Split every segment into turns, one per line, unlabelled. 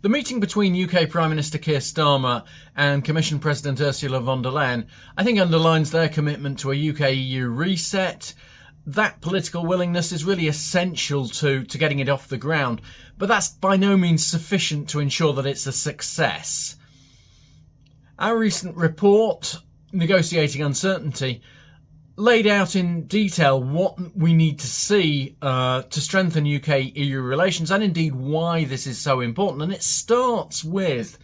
The meeting between UK Prime Minister Keir Starmer and Commission President Ursula von der Leyen, I think, underlines their commitment to a UK-EU reset. That political willingness is really essential to getting it off the ground, but that's by no means sufficient to ensure that it's a success. Our recent report, Negotiating Uncertainty, laid out in detail what we need to see to strengthen UK-EU relations, and indeed why this is so important. And it starts with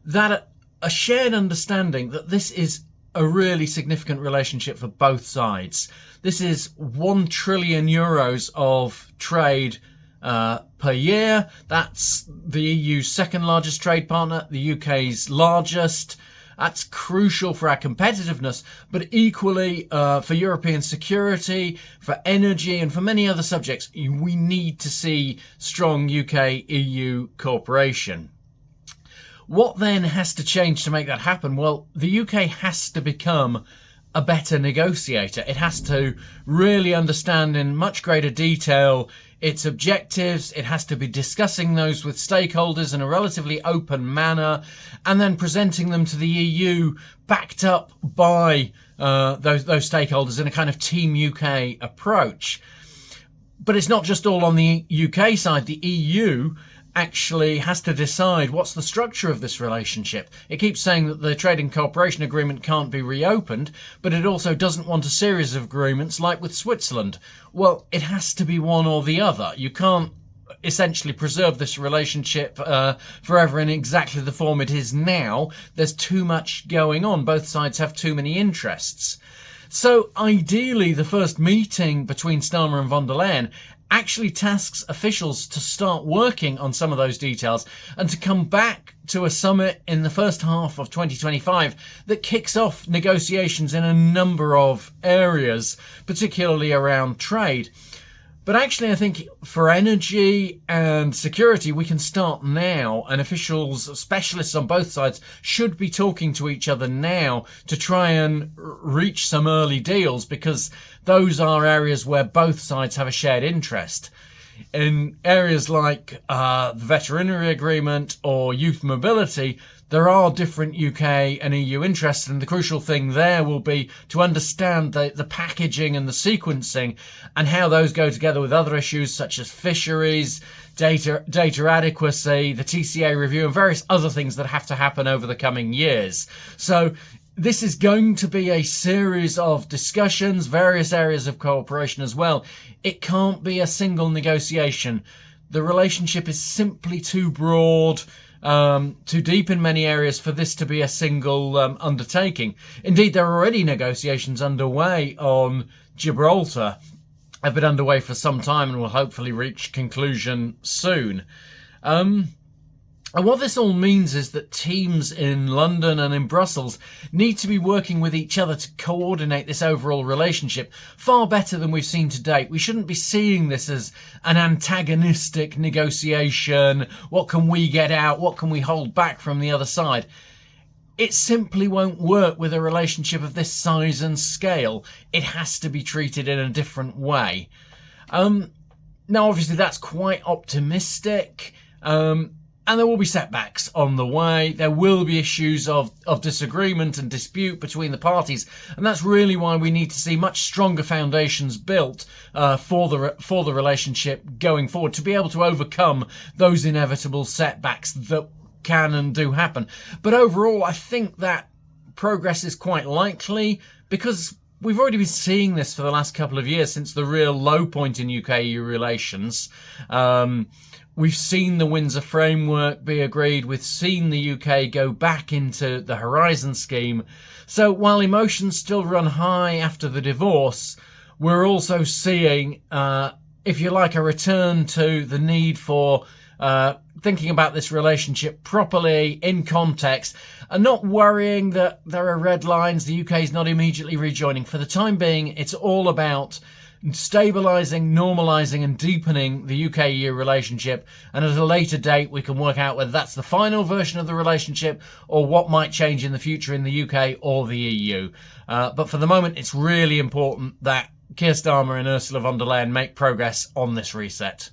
that a shared understanding that this is a really significant relationship for both sides. This is €1 trillion of trade per year. That's the EU's second largest trade partner, the UK's largest. That's crucial for our competitiveness, but equally for European security, for energy, and for many other subjects. We need to see strong UK-EU cooperation. What then has to change to make that happen? Well, the UK has to become a better negotiator. It has to really understand in much greater detail its objectives. It has to be discussing those with stakeholders in a relatively open manner and then presenting them to the EU backed up by those stakeholders in a kind of Team UK approach. But it's not just all on the UK side. The EU actually has to decide what's the structure of this relationship. It keeps saying that the trade and cooperation agreement can't be reopened, but it also doesn't want a series of agreements like with Switzerland. Well, it has to be one or the other. You can't essentially preserve this relationship forever in exactly the form it is now. There's too much going on. Both sides have too many interests. So ideally, the first meeting between Starmer and von der Leyen actually tasks officials to start working on some of those details and to come back to a summit in the first half of 2025 that kicks off negotiations in a number of areas, particularly around trade. But actually, I think for energy and security, we can start now, and officials, specialists on both sides, should be talking to each other now to try and reach some early deals, because those are areas where both sides have a shared interest. In areas like the veterinary agreement or youth mobility, there are different UK and EU interests, and the crucial thing there will be to understand the packaging and the sequencing and how those go together with other issues such as fisheries, data adequacy, the TCA review, and various other things that have to happen over the coming years. So this is going to be a series of discussions, various areas of cooperation as well. It can't be a single negotiation. The relationship is simply too broad, too deep in many areas for this to be a single undertaking. Indeed, there are already negotiations underway on Gibraltar. Have been underway for some time and will hopefully reach conclusion soon. And what this all means is that teams in London and in Brussels need to be working with each other to coordinate this overall relationship far better than we've seen to date. We shouldn't be seeing this as an antagonistic negotiation. What can we get out? What can we hold back from the other side? It simply won't work with a relationship of this size and scale. It has to be treated in a different way. Now, obviously, that's quite optimistic. And there will be setbacks on the way. There will be issues of disagreement and dispute between the parties. And that's really why we need to see much stronger foundations built for the relationship going forward, to be able to overcome those inevitable setbacks that can and do happen. But overall, I think that progress is quite likely, because we've already been seeing this for the last couple of years since the real low point in UK-EU relations. We've seen the Windsor Framework be agreed. We've seen the UK go back into the Horizon scheme. So while emotions still run high after the divorce, we're also seeing, if you like, a return to the need for thinking about this relationship properly, in context, and not worrying that there are red lines. The UK is not immediately rejoining. For the time being, it's all about stabilising, normalising and deepening the UK-EU relationship, and at a later date we can work out whether that's the final version of the relationship or what might change in the future in the UK or the EU. But for the moment, it's really important that Keir Starmer and Ursula von der Leyen make progress on this reset.